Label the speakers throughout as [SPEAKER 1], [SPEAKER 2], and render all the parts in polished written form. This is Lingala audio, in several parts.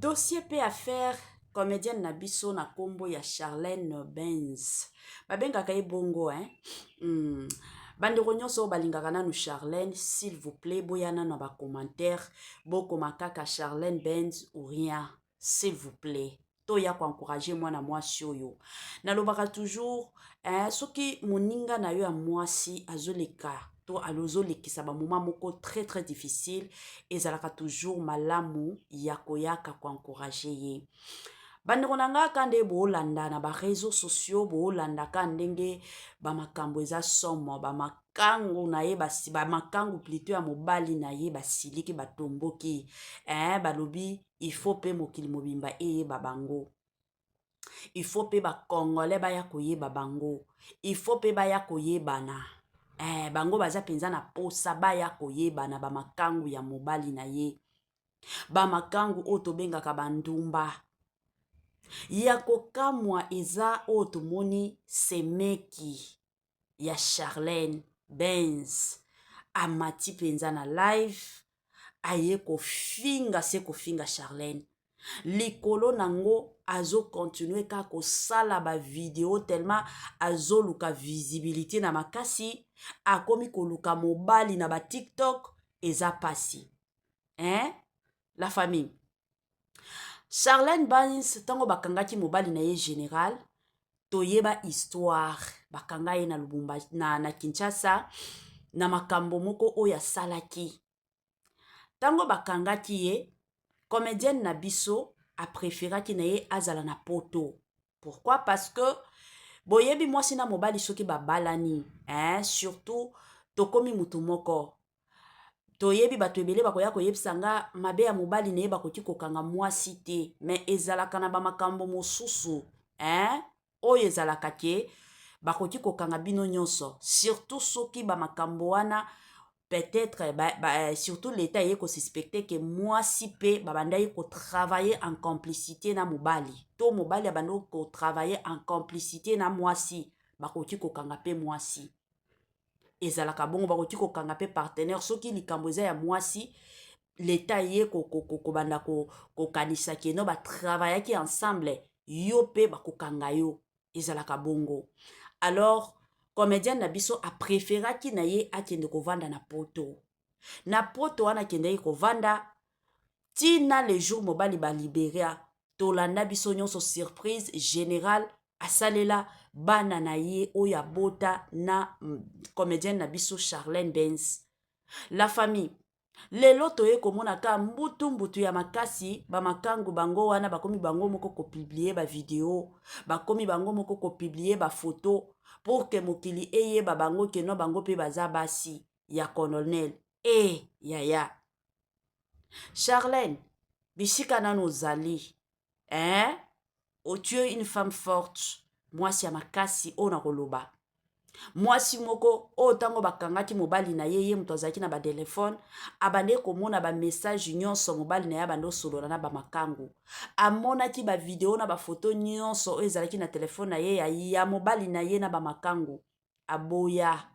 [SPEAKER 1] Dossier pe affaire comédienne na biso na kombo ya Charlène Benz. Babengaka ye bongo Bandeko nyonso balingaka nanu Charlène, s'il vous plaît, boyana na ba commentaire, bokoma kaka Charlène Benz ou rien, s'il vous plaît. Toya ko encourager mwana mwasi oyo. Nalobaka toujours soki moninga na yo ya mwasi azoleka to alozolekisa ba moment moko très très difficile, ezalaka toujours malamu ya koyaka ko encourager ye. Bandeko nanga kande boolanda na ba réseaux sociaux, boolanda ka ndenge ba makambo eza somo, ba makangu na ye basi, ba makangu plutôt ya mobali na ye basiliki batomboki. Balobi il faut pe mokili mobimba eye babango. Il faut pe ba congolais baya koyeba bango. Il faut pe baya koyebana. Bango baza penza na posa baya koyebana ba makangu ya mobali na ye. Ba makangu oto bengaka bandumba. Ya kokamwa eza oto moni semeki ya Charlène Benz. Amati penza na live. Aye kofinga se kofinga Charlène. Likolo nango azo continue ka kosala ba video tellement azo luka visibilité na makasi. Akomi koluka mobali na ba TikTok eza pasi. La famille. Charlène Benz tango bakangaki mobali na ye général. Toyeba histoire. Bakanga ye na Lubumba na Kinshasa. Na makambo moko oya salaki. Tango bakangaki ye. Comédienne na biso a préféré ki na ye azala na poto. Pourquoi? Parce que boyebi mwasi na mobali soki babalani. Surtout tokomi mutu moko. Toyebi bato ebele bakoya koyebisa nga mabe ya mobali na ye bakoti kokanga mwasi te. Mais ezalaka na ba makambo mosusu. Oyo ezalaka ke bakoti kokanga bino nyonso. Surtout soki ba makambo wana peut-être surtout l'état yeko suspecté que mwasi pe babanda yeko travailler en complicité na mobali. To mobali abando ko travailler en complicité na mwasi. Bakoti kokanga pe mwasi. Ezalaka bongo bakoti kokanga pe partenaire soki likambo eza ya mwasi. L'état yeko banda ko kanisa ke no ba travailler ki ensemble. Yo pe bakokanga yo. Ezalaka bongo. Alors comédienne na biso a préféré ki na ye akende kovanda na poto. Na poto wana kende kovanda tina le jour mobali ba libéria. Tolanda biso nyonso surprise générale asalela bana na ye oya bota na comédienne na biso Charlène Benz. La famille. Lelo toye komona ka mbutu ya makasi ba makangu bango wana bakomi bango moko ko publier ba video, bakomi bango moko ko publier ba photo pour que mokili eye ba bango ke no bango pe baza basi ya colonel. Yaya. Charlène, bisika nano zali. O tu es une femme forte. Moi si ya makasi ona koloba. Mwasi moko o tango bakangaki mobali na ye muto azaki na ba téléphone abande komona ba message nyonso mobali na ye bando solola na ba makangu amonaki ba video na ba photo nyonso ezalaki na téléphone na ye ya mobali na ye na ba makangu aboya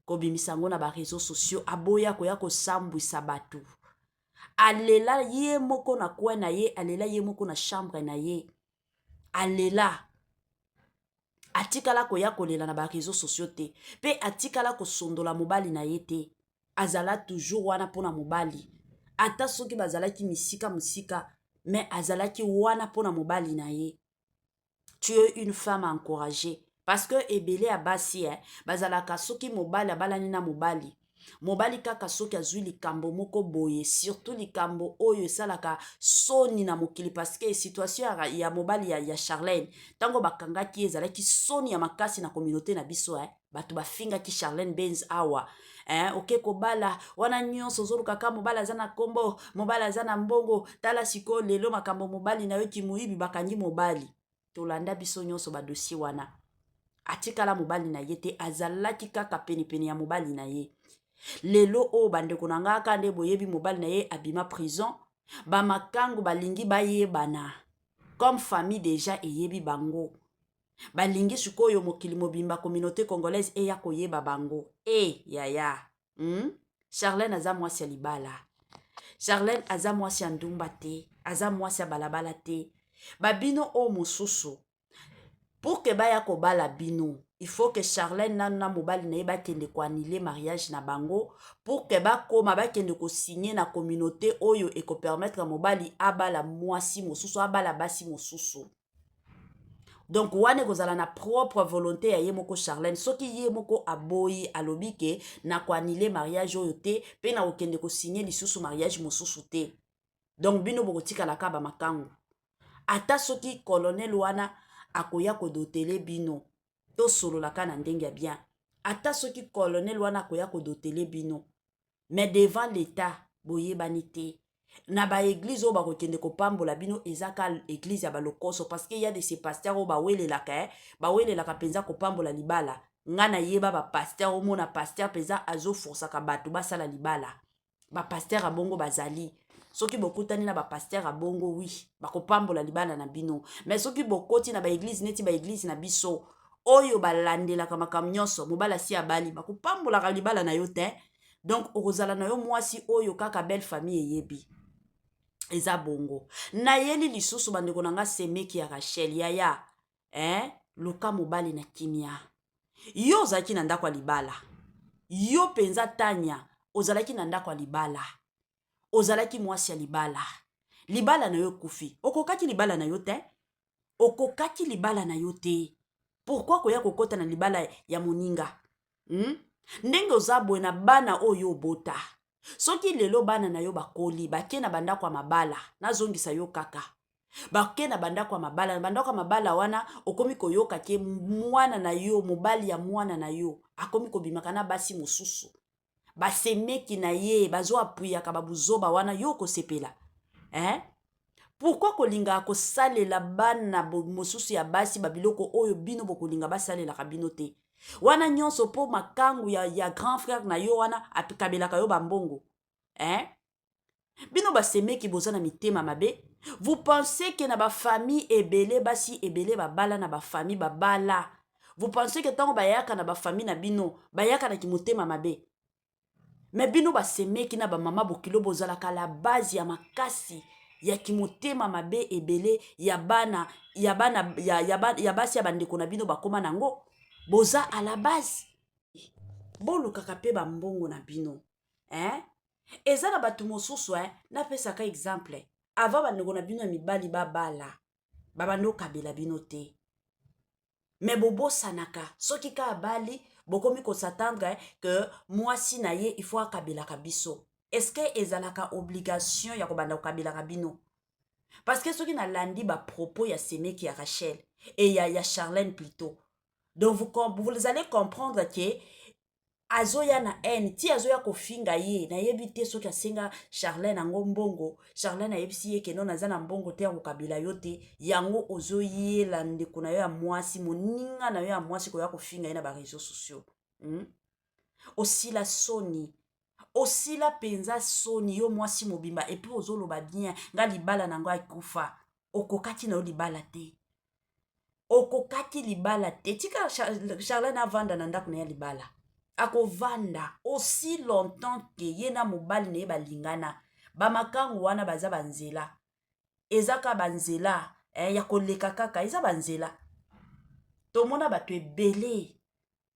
[SPEAKER 1] kobimisa ngo na ba réseaux sociaux aboya koya kosambwisa batu alela ye moko na coin na ye alela ye moko na chambre na ye alela atikala koya kolela na ba réseaux sociaux te pe atikala kosondola mobali na ye te azala toujours wana pona mobali ata soki bazalaki misika mais azalaki wana pona mobali na ye. Tu es une femme encouragée parce que ebele ya basi bazalaka soki mobali abalani na mobali kaka soki azwi likambo moko boye surtout likambo oyo esalaka soni na mokili parce que situation ya mobali ya Charlène tango bakangaki ezalaki soni ya makasi na communauté na biso bato bafingaki Charlène Benz awa oke kobala wana nyonso zoluka ka mobali aza na kombo mobali aza na mbongo tala siko lelo makambo mobali na yo kimuibi bakangi mobali tolanda biso nyonso ba dossier wana atikala mobali na ye te azalaki kaka pene ya mobali na ye. Lelo o bandeko nanga kande boyebi mobali na ye abima prison ba makangu balingi bayebana comme famille déjà eyebi bango balingi sikoyo mokili mobimba communauté congolaise eya koyeba bango yaya Charlène aza mwasi ya libala Charlène aza mwasi ya ndumba te, aza mwasi ya balabala te. Babino o mosusu. Pour que baya ko bala bino, il faut que Charlène na mobali na ye bakende ko annuler mariage na bango pour que bakoma bakende ko signer na communauté oyo et ko permettre mobali abala mwasi mosusu abala basi mosusu. Donc wane kozala na propre volonté ya ye moko Charlène soki ye moko aboyi alobi ke na ko annuler mariage oyo te pe na okende ko signer lisusu mariage mosusu te. Donc bino bokotika la kaba makangu. Ata soki colonel wana akoya kodotele bino to solo la kana ndenge ya bien. Ata soki colonel wana akoya kodotele bino. Mais devant l'état boye banité. Na ba église o ba kokende ko pambola bino ezaka église ya balokoso parce que y a de ces pasteurs o ba wele la ka ba wele la ka penza ko pambola libala. Ngana yeba ba pasteur o mona pasteur penza azo força ka batu ba sala libala. Ba pasteur a bongo bazali. Soki bokutani na ba pasteur a bongo oui, ba ko pambola libala na bino. Mais soki bokoti na ba église neti ba église na biso oyo balandela ka makambo nyonso mobala si abali ba ko pambola ka libala na yo te. Donc okozala na yo mwasi oyo kaka belle famille yebi. Eza bongo. Na yeli lisusu bandeko nanga semeki ya Rachel yaya. Luka mobali na kimia. Yo ozalaki na ndako ya libala. Yo penza Tanya ozalaki na ndako ya libala. Ozalaki mwasi ya libala. Libala na yo kufi. Okokaki libala na yo te? Okokaki libala na yo te. Pourquoi koya kokota na libala ya moninga? Ndenge ozabwe na bana oyo bota. Soki lelo bana na yo bakoli, bake na bandako ya mabala, nazongisa yo kaka. Bake na bandako ya mabala, na bandako ya mabala wana, okomi koyoka ke mwana na yo, mobali ya mwana na yo, akomi kobimaka na basi mosusu. Basemeki na ye, bazo apuyaka babuzoba wana yo kosepela. Pourquoi kolinga kosalela bana mosusu ya basi babiloko oyo bino bokolinga basalela kabino te? Wana nyonso po makangu ya grand frère na yo wana apikabelaka yo bambongo. Bino basemeki boza na mitema mabe. Vous pensez que na ba famille ebele basi ebele babala na ba famille babala. Vous pensez que tango bayaka na ba famille na bino bayaka na kimotema mabe. Mais bino basemeki na ba mama bokilo bozala ka la base ya makasi ya kimotema mabe ebele ya bana ya basi ya bandeko na bino bakoma nango. Boza à la base. Bolu kaka pe ba mbongo na bino. Eza na batu mosusu na pesa ka exemple. Ava bandeko na bino mibali babala. Babando kabela bino te. Mais bobo sanaka. Soki ka abali, bokomi ko s'attendre que mwasi na ye il faut akabela kabiso. Est-ce que ezalaka obligation ya kobanda kabela kabino? Parce que soki na landi ba propos ya semeki ya Rachel et ya Charlène plutôt. Donc vous allez comprendre que azoya na haine ti azoya kofinga ye na yebite soki asenga Charlène ango mbongo Charlène ayebisi ye ke non azana mbongo te yango kabila yote yango ozoyela ndeko na yo ya mwasi moninga na yo ya mwasi koya kofinga ye na ba réseaux sociaux. Aussi la soni osila penza soni yo mwasi mobimba et puis ozoloba bien nga libala nango akufa okokaki na yo libala te. Okokaki libala te. Tika Charlène avanda na ndako na ya libala. Ako vanda aussi longtemps que yena mobali na ye balingana. Bamakangu wana baza banzela. Ezaka banzela. Ya koleka kaka. Eza banzela. Tomona batu ebele.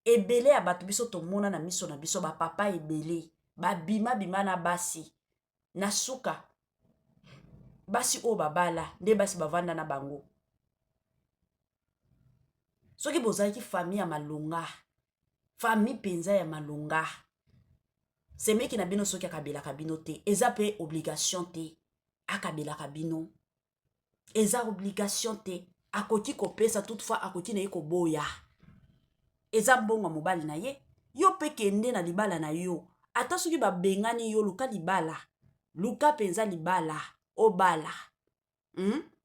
[SPEAKER 1] Ebele ya batu biso tomona na miso na biso. Ba papa ebele. Ba bima bima na basi. Na suka. Basi o babala. Nde basi bavanda na bango. Soki bozalaki famille ya malonga. Famille penza ya malonga. Semeki na bino soki akabela kabino te. Eza pe obligation te. Akabela kabino. Eza obligation te. Akoki kopesa toutefois akoki na ye koboya. Eza mbongo mobali na ye. Yo pe kende na libala na yo. Ata soki ba bengani yo luka libala. Luka penza libala. Obala.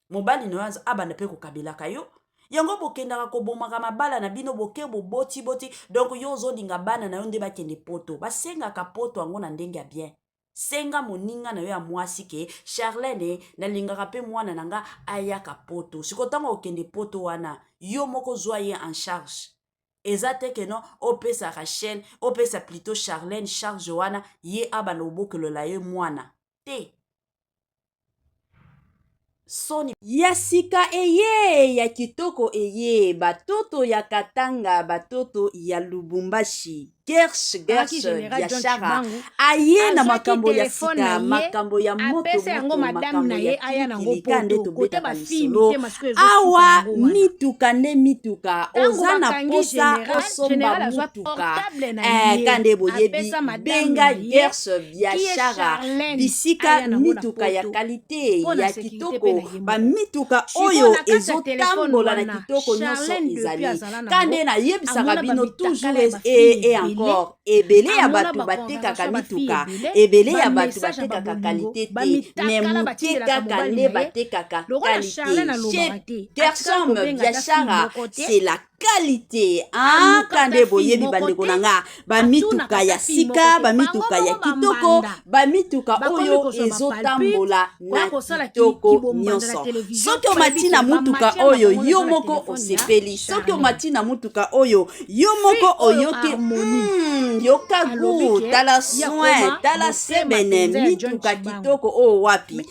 [SPEAKER 1] Mobali na yo abanda pe kokabela kayo. Yango bokendaka kobomaka mabala na bino boke boti. Donc yo zolinga bana na yo nde bakende poto. Basenga ka poto ango na ndenge ya bien. Senga moninga na yo ya mwasi ke Charlène na lingaka pe mwana nanga ayaka poto. Sikotango okende poto wana yo moko zwa ye en charge. Ezate ke non opesa Rachel, opesa plutôt Charlène charge wana ye abana obokelo la ye mwana. te. Soni
[SPEAKER 2] ya sika eye ya kitoko eye batoto ya Katanga batoto ya Lubumbashi Gersh Biashara aye na makambo ya sika makambo ya moto moto makambo ya kilika nde tobeta bamisolo awa mituka nde mituka oza na posa osomba mutuka kande boyebi benga Gersh Biashara bisika mituka ya kalite ya kitoko bamituka oyo ezotambola na kitoko nyonso ezali kande nayebisaka bino toujours et encore ebele ya bato batekaka mituka ebele ya bato batekaka kalite te me moke kaka nde batekaka kalite chez Gershom Biashara c'est la qualité kande boyebi bandeko na nga bamituka ya sika bamituka ya kitoko bamituka oyo ezotambola na kitoko nyonso soki omati na mutuka oyo yo moko osepeli soki omati na mutuka oyo yo moko oyoki yoka gu tala soin tala sebene mituka kitoko oyo wapi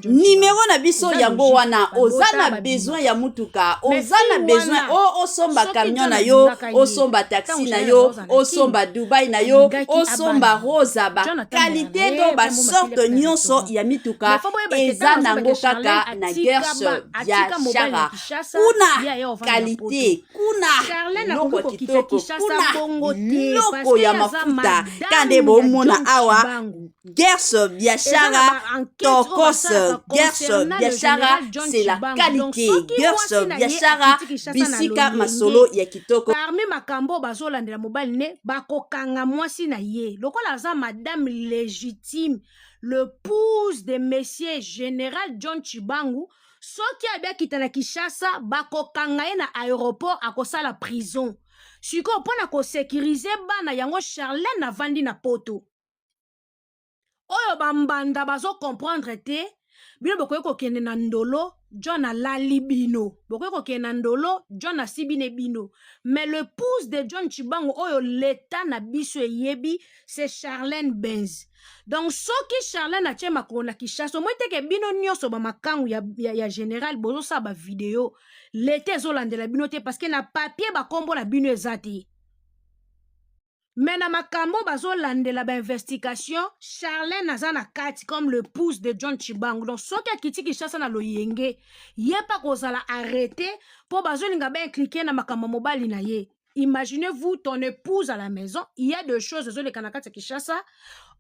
[SPEAKER 2] nimero na biso yango wana oza na besoin ya mutuka oza na besoin osomba camion na yo osomba taxi na yo osomba Dubai na yo osomba rosa bakalite to basorte nyonso ya mituka eza nango kaka na Gersh Biashara kuna kalite kuna loko kitoko kuna loko ya mafuta kande bomona awa Gersh Biashara tokos Gersh Biashara c'est la qualité Gersh Biashara bisika masolo ya kitoko
[SPEAKER 3] parmi makambo bazolandela mobali ne bakokanga mwasi na ye lokola aza madame légitime le pouce de monsieur général John Chibangu soki abiakita na Kinshasa bakokanga ye na aéroport akosala prison siko mpona kosekirize bana yango Charlène avandi na poto oyo bambanda bazokomprendre te bino bokoki kokende na ndolo John alali bino bokoki kokende na ndolo John asibine bino mais le pouce de John Chibangu oyo leta na biso eyebi c'est Charlène Benz donc soki Charlène atie makolo na Kinshasa omoi teke bino nyonso bamakangu ya général bozosala bavideo leta ezolandela bino te parce que na papier bakombo na bino eza te mais na makambo bazolandela bainvestigation Charlène aza na kati comme le pouce de John Chibangu donc soki akiti Kinshasa na loyenge ye pa kozala arrêté po bazolinga baimplike na makambo mobali na ye. Imaginez-vous ton épouse à la maison, il y a deux choses ezoleka na kati ya Kinshasa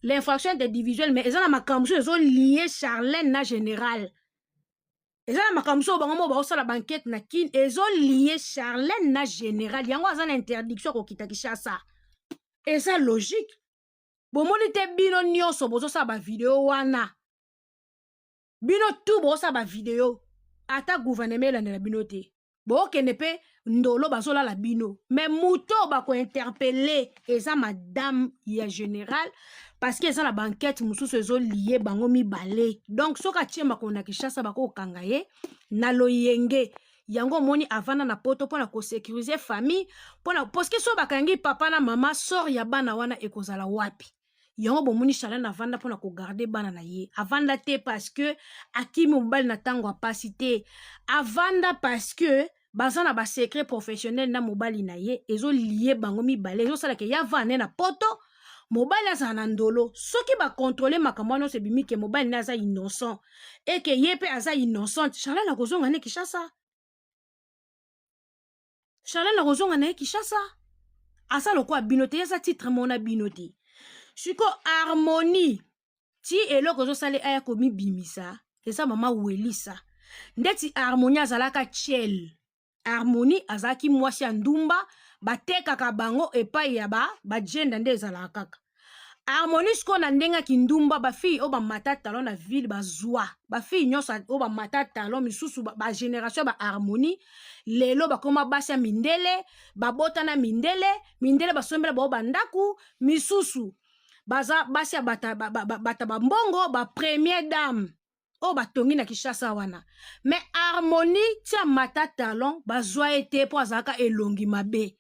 [SPEAKER 3] l'infraction individuelle mais eza na makambo ezolié Charlène na général eza na makambo bango mo baosala banquete na kin ezolié Charlène na général yango aza na interdiction kokita Kinshasa. Et ça logique. Bomoni te bino nyonso bozosala ba vidéo wana. Bino tout bozosala ba vidéo. Ata gouvernement elandela bino te. Bokende pe ndolo bazola la bino. Mais muto bako interpeller eza madame ya général parce que eza la banquette mususu ezo lié bango mibale. Donc soka tie makolo na Kinshasa bako kanga ye na loyenge. Yango moni avana na poto pona ko sécuriser famille pona parce que so bakangi papa na mama sort ya bana wana ekozala wapi yango bomoni Charlène avanda pona ko garder bana na ye avanda te parce que akimi mobali na tango apasi te avanda parce que bazana ba secret professionnel na mobali na ye ezo lié bango mibale ezo sala ke ya vane na poto mobali aza na ndolo soki ba contrôler makambo no se bimi ke mobali na aza innocent et que ye pe aza innocent Charlène akozonga ne Kinshasa Charlène rozonga na Kinshasa asa lokwa binote yasa titre mona binote siko harmonie ti eloko zo sale aya komi bimisa esa mama welisa ndeti harmonie azalaka chiel harmonie azaki mwasi ya ndumba batekaka bango epai ya ba gender nde ezalaka kaka harmonie siko na ndenga kindumba ba fille o ba mata talon na ville ba zwa ba fille nyonso o ba mata talon misusu ba génération ba harmonie lelo bakoma basi ya mindele babota na mindele basombela bao bandaku misusu baza basi ya bata bambongo ba première dame o batongi na Kinshasa wana mais harmonie tia mata talon bazwa ete po azalaka elongi mabe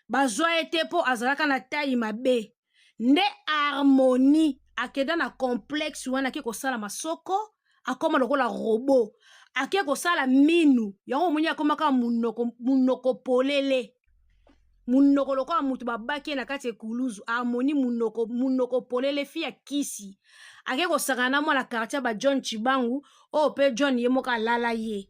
[SPEAKER 3] bazwa ete po azalaka na taille mabe nde harmonie akenda na complexe wana ake kosala masoko akoma lokola robot ake kosala minu yango omoni akomaka munoko polele munoko lokola mutu babaki na kati ekuluzu amoni munoko polele fi ya kisi ake kosaka na mwana quartier ba John Chibangu o pe John ye moka lala ye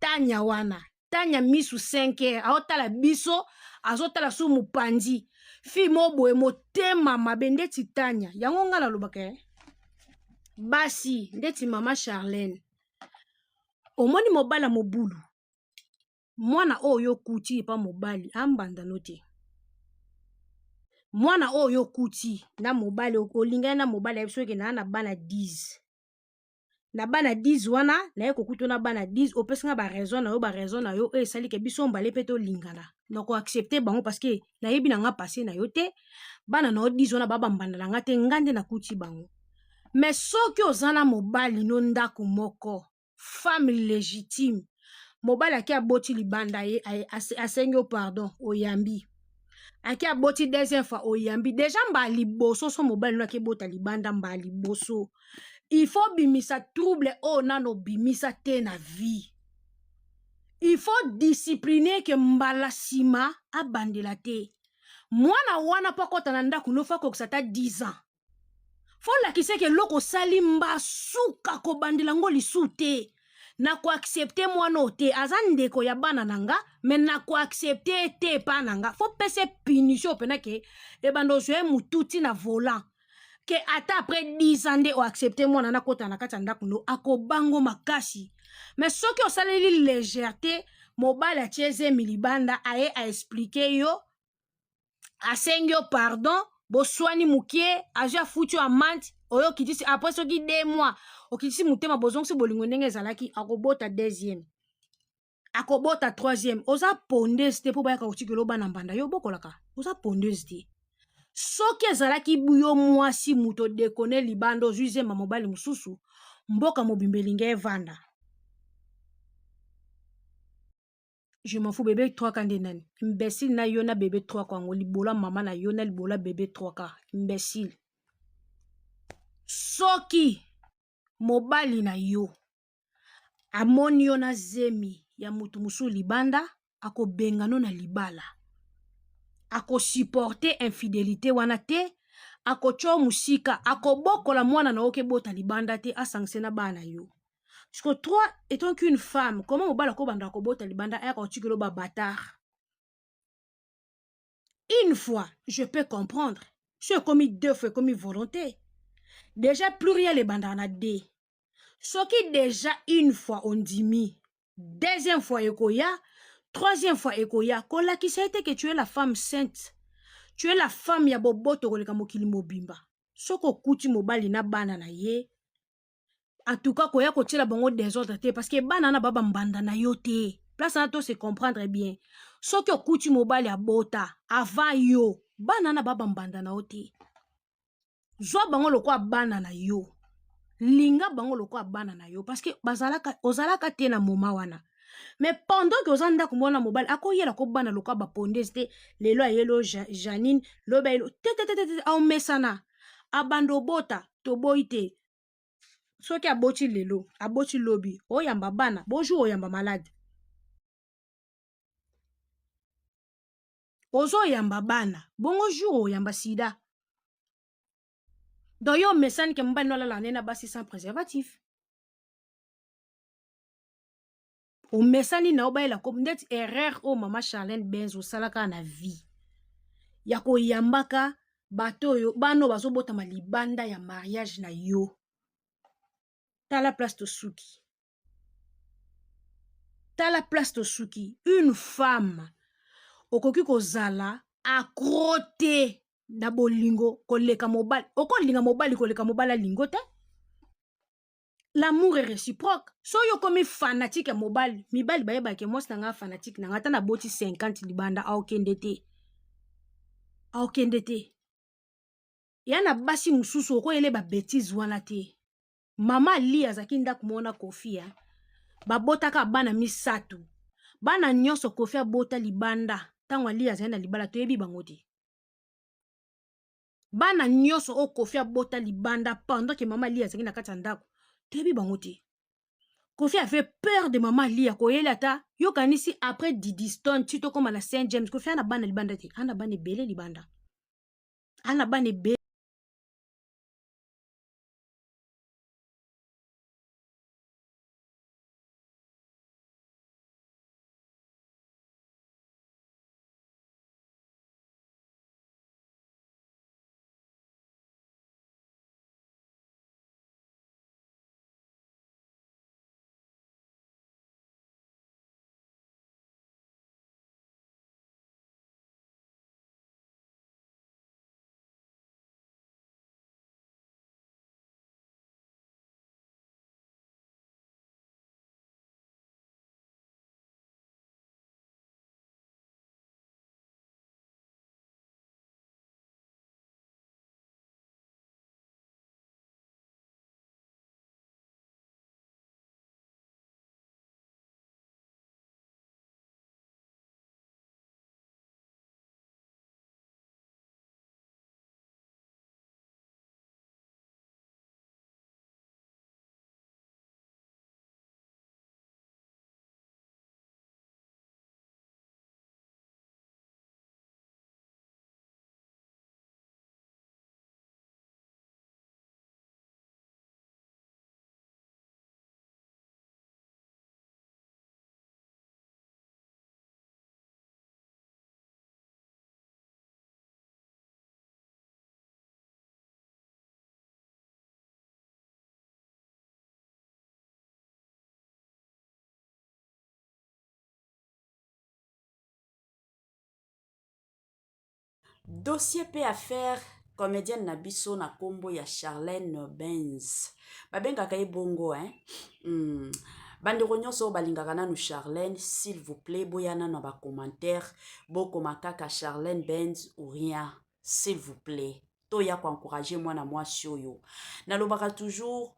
[SPEAKER 3] tanya wana tanya misu 5 heures aotala biso azotala su mupandi fi moboye motema mabe ndeti tanya yango nga nalobaka basi ndeti mama Charlène omoni mobala mobulu mwana oyo kuti pa mobali ambanda note mwana oyo kuti na mobali olinga na mobali abiso ke na bana 10 na bana 10 wana na ye kokuto na bana 10 opesinga ba raison na yo esali ke biso mbale pe to lingana na ko accepter bango parce que na yebi na nga passé na yo te bana na 10 wana baba mbanda na nga te ngande na kuti bango mais soki ozana mobali no ndako moko femme légitime mobali aki aboti libanda ye asengi pardon oyambi aki aboti deuxième fois oyambi déjà mba liboso so mobali no aki bota libanda mba liboso il faut bimisa trouble o nano bimisa te na vie il faut discipliner ke mbala sima abandela te mwana wana po akota na ndako no fa kokisa ta 10 ans fo lakise ke loko sali mba suka kobandela ngo lisu te na ko accepter mwana ote aza ndeko ya bana nanga mais na ko accepter te pa nanga fo pese punition pena ke ebando joye mututi na volant ke ata après 10 ans de o accepter mwana na kota na kati ndako no akobango makasi mais soki osaleli légèreté mobali atieze milibanda aye a expliquer yo asengi yo pardon boswani mukie aja futu amante oyo kitisi après soki 2 mois okitisi mutema bozongisi bolingo ndenge ezalaki akobota deuxième akobota troisième oza pondeuse te po bayaka kotikelo bana mbanda yo bokolaka oza pondeuse te soki ezalaki buyo mwasi muto dekone libanda ozwizemba mobali mususu mboka mobimba elingi evanda je m'en fous bébé 3 ka nde nani imbécile na yo na bébé 3 kwango libola mama na yo na libola bébé 3 ka imbécile soki mobali na yo amoni yo na zemi ya mutu musu libanda akobengano na libala akosupporte infidélité wana te akocho musika akobokola mwana na oke bota libanda te asangse na bana yo. Parce que toi, étant qu'une femme, comment mobala ko banda ko bota libanda aya ko tikelo ba bâtard. Une fois, je peux comprendre. Je suis commis 2 fois commis volonté. Déjà plus rien les banda na de. Ce qui déjà une fois on dit mi, deuxième fois ekoya, troisième fois ekoya, kola qui ça été que tu es la femme sainte. Tu es la femme ya boboto koleka mokili mobimba. Soko kuti mobali na bana na ye. En tout cas, koya ko tila bango désordre te parce que bana na baba mbanda na yo te. Place na to se comprendre bien. Soko kuti mobali abota avant yo, bana na baba mbanda na yo te. Zwa bango lokwa bana na yo. Linga bango lokwa bana na yo parce que bazalaka ozalaka te na moma wana. Mais pendant que ozanda kumona mobile akoyela ko bana lokwa ba pondese te lelo ayelo Janine loba yelo te au mesana abando bota to boite soki aboti lelo aboti lobi oyamba bana bonjour oyamba malade ozo yamba bana bonjour oyamba sida donc yo mesane ke mbani la nena basi sans préservatif o mesani na obayela ko ndet erreur o mama Charlène Benzo salaka na vie ya ko yambaka bato yo bano bazobota malibanda ya mariage na yo tala place to suki tala place to suki une femme okoki kozala accroté na bolingo koleka mobali okolinga mobali koleka mobala lingo te. L'amour est réciproque. So yo comme fanatique à mobile, mibali baye ba ke moi stanga fanatique na ngata na boti 50 libanda a okendete. A okendete. Yana basi mususu oko ele ba bêtise wana te. Mama li azaki nda kumona kofia. Ba botaka bana misatu. Bana nyonso kofia bota libanda. Tangwa li azana libala to yebi bango te. bana nyonso o Kofi abota libanda pendant que maman Lia azangi na kati ya ndako toyebi bango te. Kofi avait peur de maman Lia koyela ta yo kanisi après Didi Stone tito koma na Saint James Kofi ana bana libanda te ana bana ebele libanda ana bana ebele.
[SPEAKER 1] Dossier pe affaire comédienne na biso na kombo ya Charlène Benz. Babengaka ye bongo bandeko nyonso balingaka nanu Charlène, s'il vous plaît, boyana na ba commentaire, bokoma kaka Charlène Benz ou rien, s'il vous plaît. Toya ko encourager mwana mwasi oyo. Nalobaka toujours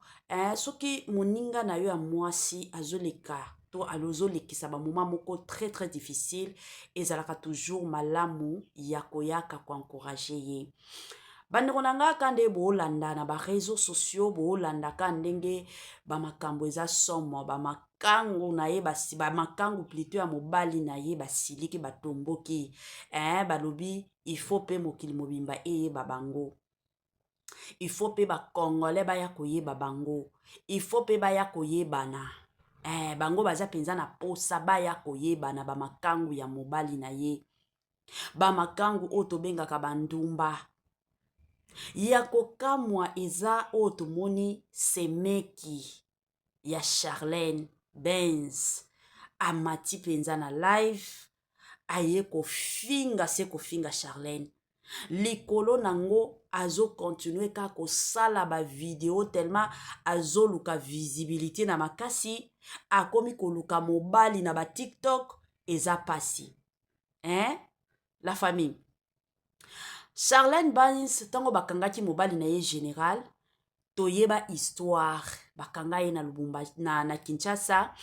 [SPEAKER 1] soki moninga na yo ya mwasi azoleka to alozolekisa ba moment moko très très difficile ezalaka toujours malamu ya koyaka ko encourager ye. Bandeko nanga kande boolanda na ba réseaux sociaux boolanda ka ndenge ba makambo eza somo ba makangu na ye basi ba makangu plutôt ya mobali na ye basiliki batomboki balobi il faut pe mokili mobimba eyeba bango. Il faut pe ba congolais baya koyeba bango. Il faut pe baya koyebana. Bango baza penza na posa baya koyebana ba makangu ya mobali na ye. Ba makangu oto bengaka bandumba. Ya kokamwa eza oto moni semeki ya Charlène Benz. Amati penza na live. Aye kofinga se kofinga Charlène. Likolo nango azo continue ka kosala ba video tellement azo luka visibilité na makasi akomi koluka mobali na ba TikTok eza pasi. La famille. Charlène Benz tango bakangaki mobali na ye général toyeba histoire bakanga ye na Lubumbashi na Kinshasa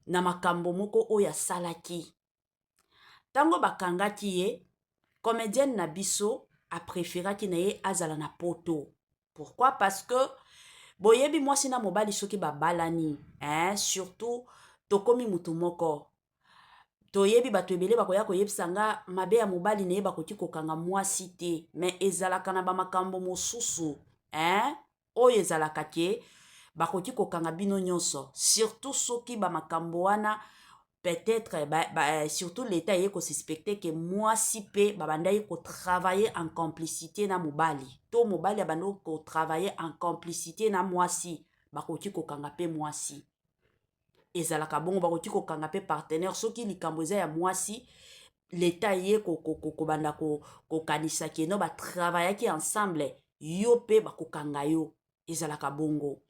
[SPEAKER 1] na makambo moko oya salaki. Tango bakangaki ye comédienne na biso a préféré ki na ye azala na poto. Pourquoi? Parce que boyebi mwasi na mobali soki babalani, surtout tokomi mutu moko. Toyebi bato ebele bakoya koyebisa nga mabe ya mobali na ye bakoti kokanga mwasi te, mais ezalaka na ba makambo mosusu, oyo ezalaka ke bakoti kokanga bino nyonso, surtout soki ba makambo wana peut-être surtout l'état est ko suspecté que moi si pe babanda ko travailler en complicité na mobali to mobali abando ko travailler en complicité na moi si bakoti ko kanga pe moi si ezalaka bongo bakoti ko kanga pe partenaire soki likambo eza ya moi si l'état est ko banda ko kanisa ke no ba travailler ki ensemble yo pe bakokanga yo ezalaka bongo.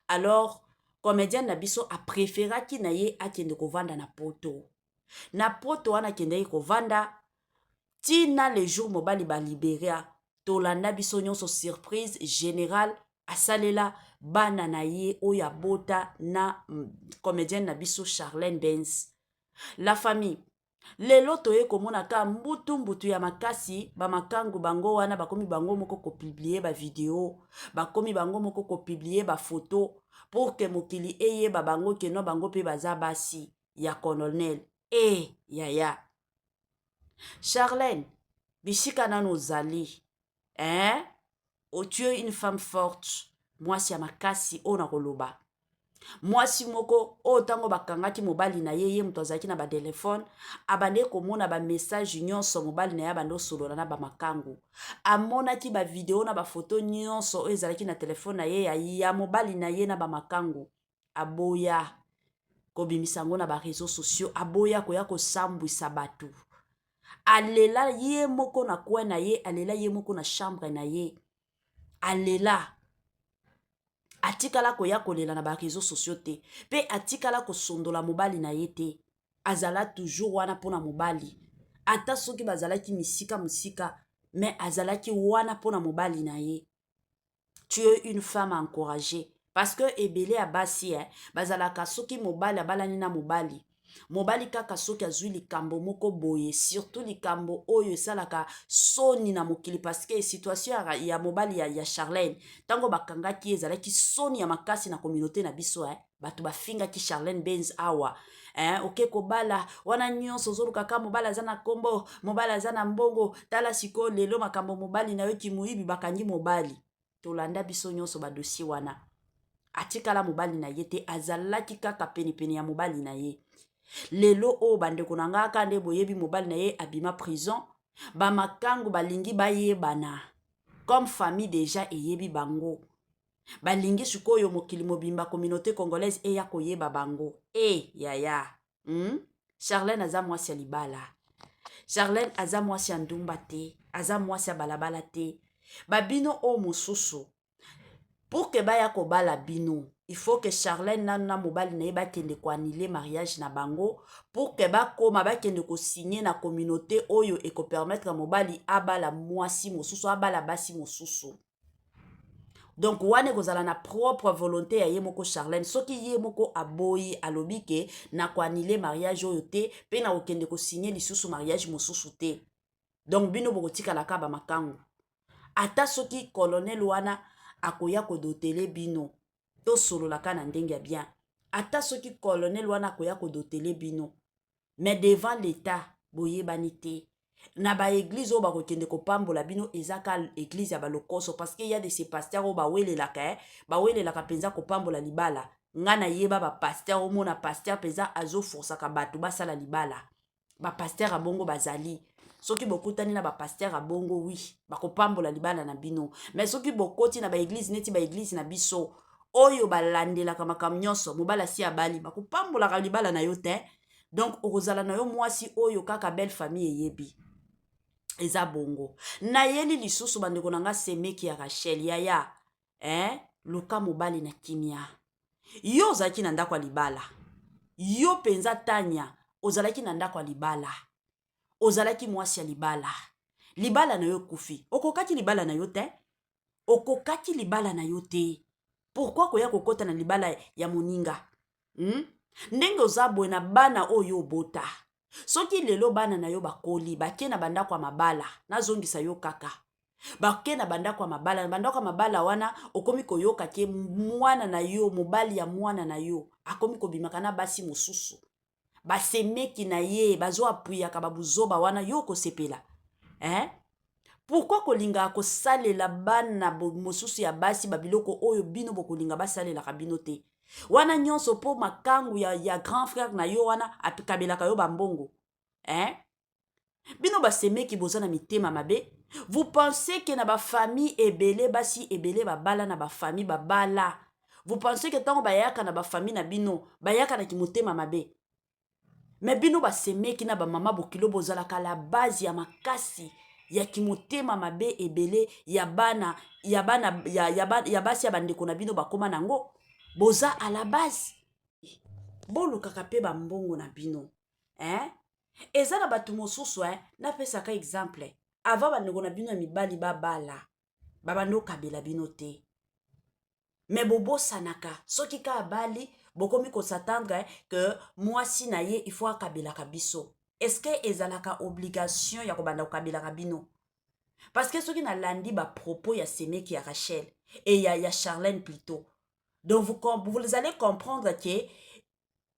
[SPEAKER 1] Alors comédienne na biso a préféré ki na ye akende kovanda na poto. Na poto wana kende ye kovanda tina le jour mobali ba libéria tolanda biso nyonso surprise générale asalela bana na ye oya bota na comédienne na biso Charlène Benz. La famille lelo toye komona ka mbutu ya makasi bamakangu bango wana bakomi bango moko kopublie bavideo, bakomi bango moko kopublie bafoto pour que mokili eyeba bango keno bango pe baza basi ya colonel. Yaya Charlène, bisika nano ozali, hein? Oh, tu es une femme forte. Moi si ya makasi ona koloba. Mwasi moko otango bakangaki mobali na ye muto azalaki na ba telefone abande komona ba message nyonso mobali na ye abande osolola na ba makangu amonaki ba video na ba photo nyonso ezalaki na telefone na ye ya mobali na ye na ba makangu aboya kobimisa ngo na ba réseaux sociaux aboya koya kosambwisa batu alela ye moko na coin na ye alela ye moko na chambre na ye alela atikala koya kolela na ba réseaux sociaux te pe atikala kosondola mobali na ye te azala toujours wana pona mobali ata soki bazalaki misika musika mais azalaki wana pona mobali na ye. Tu es une femme encouragée parce que ebele ya basi bazalaka soki mobali abalani na mobali kaka soki azwi likambo moko boye surtout likambo oyo esalaka soni na mokili parce que situation ya mobali ya Charlène tango bakangaki ezalaki soni ya makasi na communauté na biso bato bafingaki Charlène Benz awa oke kobala wana nyonso ozoluka ka mobali aza na kombo mobali aza na mbongo tala siko lelo makambo mobali na yo kimuibi bakangi mobali tolanda biso nyonso badossier wana atikala mobali na ye te azalaki kaka penipeni ya mobali na ye. Lelo o bandeko na nga kande boyebi mobali na ye abima prison bamakangu balingi bayebana comme famille déjà eyebi bango balingi sikoyo mokili mobimba communauté congolaise eya koyeba bango yaya Charlène aza mwasi ya libala, Charlène aza mwasi ya ndumba te, aza mwasi ya balabala te. Babino o mosusu pour que baya kobala bino il faut que Charlène na mobali na ye bakende ko annuler mariage na bango pour que bakoma bakende ko signer na communauté oyo et ko permettre mobali abala mwasi mosusu abala basi mosusu. Donc wane kozala na propre volonté ya ye moko Charlène soki ye moko aboyi alobike na ko annuler mariage oyo te pe na okende ko signer lisusu mariage mosusu te. Donc bino bokotika la kaba makangu ata soki colonel wana akoya kodotele bino to solo la kana ndenge bien ata soki colonel wana akoya kodotele bino mais devant l'état boye banité na ba église o ba kokende ko pambola bino ezaka église ya balokoso parce que y a de ces pasteurs o ba welelaka penza ko pambola libala ngana yeba ba pasteur o mona pasteur penza azo forsa ka batu basala libala ba pasteur abongo bazali soki bokutani na ba pasteur abongo oui bakopambola libala na bino mais soki bokoti na ba église neti ba église na biso oyo balandelaka makambo nyonso mobala si abali bakopambolaka libala na yo te. Donc okozala na yo mwasi oyo kaka belle famille eyebi eza bongo na yeli lisusu bandeko na nga semeki ya Rachel yaya luka mobali na kimia yo ozalaki na ndako ya libala yo penza Tanya ozalaki na ndako ya libala ozalaki mwasi ya libala na yo kufi okokaki libala na yo te okokaki libala na yo te pourquoi koya kokota na libala ya moninga ndenge ozabwe na bana oyo obota soki lelo bana na yo bakoli bake na bandako ya mabala nazongisa yo kaka bake na bandako ya mabala wana okomi koyoka ke mwana na yo mobali ya mwana na yo akomi kobimaka na basi mosusu basemeki na ye bazo apuyaka babuzoba wana yo kosepela pourquoi kolinga kosalela bana mosusu ya basi babiloko oyo bino bokolinga basalelaka bino te wana nyonso po makangu ya grand frère na yo wana akabelaka yo bambongo bino basemeki boza na mitema mabe. Vous pensez que na ba famille ebele basi ebele babala na ba famille babala, vous pensez que tango bayaka na ba famille na bino bayaka na kimotema mabe, mais bino basemeki na ba mama bokilo bozalaka la base ya makasi ya kimotema mabe ebele ya bana ya basi ya bandeko na bino bakoma nango boza à la base bolukaka pe bambongo na bino eza na batu mosusu napesaka exemple avant bandeko na bino ya mibali babala babando kabela bino te mais bobosanaka soki ka abali bokomi kosatendre que mwasi na ye il faut akabelaka biso est-ce que ezalaka obligation ya kobanda kokabelaka bino? Parce que soki nalandi ba propos ya Semeki ya Rachel et ya Charlène plutôt. Donc vous allez comprendre que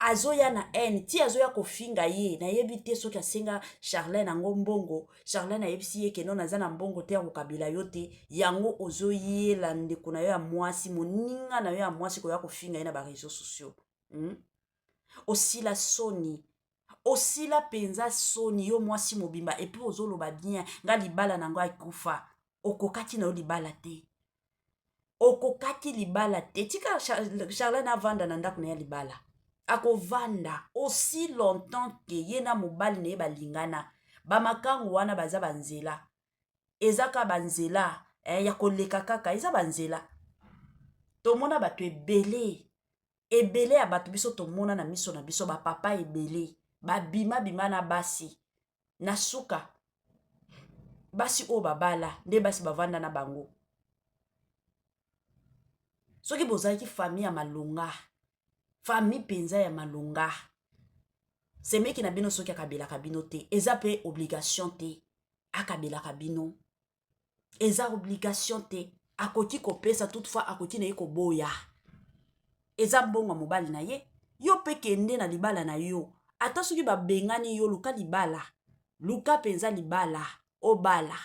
[SPEAKER 1] azoya na haine ti azoya kofinga ye na yebi te soki asenga Charlène ango mbongo. Charlène ayebisi ye ke non aza na mbongo te ya kokabela yo te yango ozoyela ndeko na yo ya mwasi moninga na yo ya mwasi koya kofinga ye na ba réseaux sociaux. Osila soni osila penza soni yo mwasi mobimba et puis ozoloba bien nga libala nango akufa okokaki na yo libala te. Okokaki libala te. Tika Charlène avanda na ndako na ya libala. Ako vanda aussi longtemps que ye na mobali na ye balingana. Bamakangu wana baza banzela. Ezaka banzela ya koleka kaka eza banzela. Tomona bato ebele. Ebele ya bato biso tomona na miso na biso ba papa ebele. Ba bima na basi. Na suka. Basi o babala. Nde basi bavanda na bango. Soki bozalaki famille ya malonga. Famille penza ya malonga. Semeki na bino soki akabelaka bino te. Eza pe obligation te. Akabelaka bino. Eza obligation te. Akoki kopesa toutefois akoki na ye koboya. Eza mbongo mobali na ye. Yo pe kende na libala na yo. Ata soki babengani yo luka libala. Luka penza libala. Obala.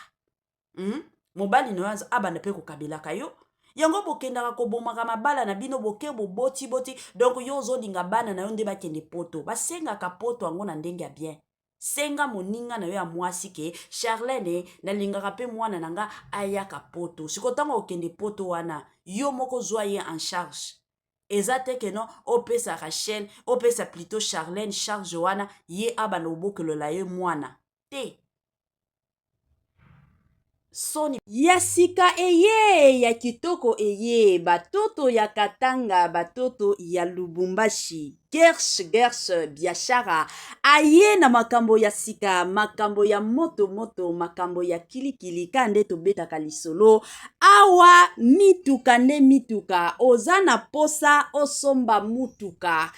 [SPEAKER 1] Mobali na yo abanda pe kokabelaka yo. Yango bokendaka kobomaka mabala na bino boke boti. Donc yo ozolinga bana na yo nde bakende poto. Basengaka poto yango na ndenge ya bien. Senga moninga na yo ya mwasi ke Charlène na lingaka pe mwana nanga ayaka poto. Sikotango okende poto wana yo moko zwa ye en charge. Ezate ke non opesa Rachel, opesa plutôt Charlène charge wana ye abana obokelo la ye mwana. Te. Soni
[SPEAKER 2] ya sika eye ya kitoko eye batoto ya Katanga batoto ya Lubumbashi Gersh biashara aye na makambo ya sika makambo ya moto makambo ya kilikili kande tobetaka lisolo awa mituka nde mituka oza na posa osomba mutuka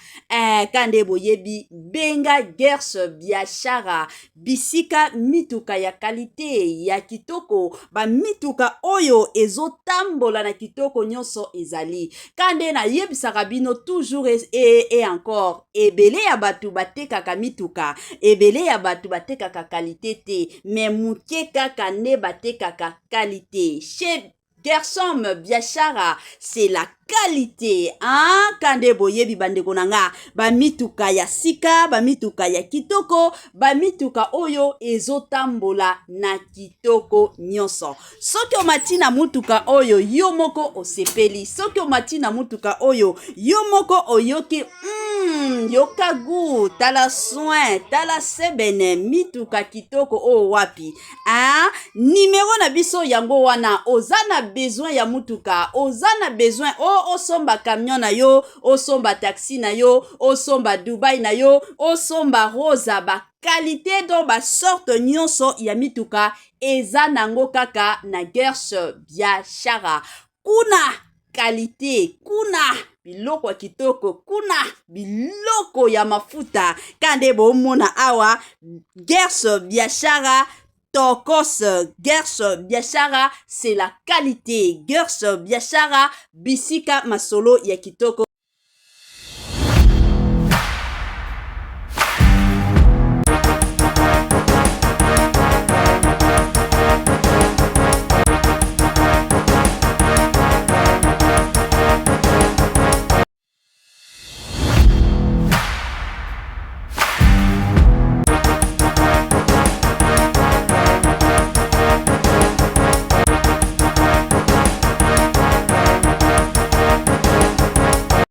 [SPEAKER 2] kande boyebi benga Gersh biashara bisika mituka ya kalite ya kitoko ba mituka oyo ezotambola na kitoko nyonso ezali kande na yebisaka bino toujours et encore ebele ya batu batekaka mituka ebele ya batu batekaka kalite te mais muke kaka ne batekaka kalite chez Gershom biashara c'est la qualité kande boyebi bandeko nanga ba mituka ya sika ba mituka ya kitoko ba mituka oyo ezotambola na kitoko nyonso soki omati na mutuka oyo yo moko osepeli soki omati na mutuka oyo yo moko oyoki yoka gu tala soin tala sebene mituka kitoko o wapi numero na biso yango wana oza na besoin ya mutuka oza na besoin osomba camion na yo osomba taxi na yo osomba Dubai na yo osomba rosa ba qualité do ba sorte nyonso ya mituka eza nango kaka na Gersh biashara kuna qualité kuna biloko ya kitoko kuna biloko ya mafuta kande bomona awa Gersh biashara Tokos Gersh biashara c'est la qualité Gersh biashara bisika masolo ya kitoko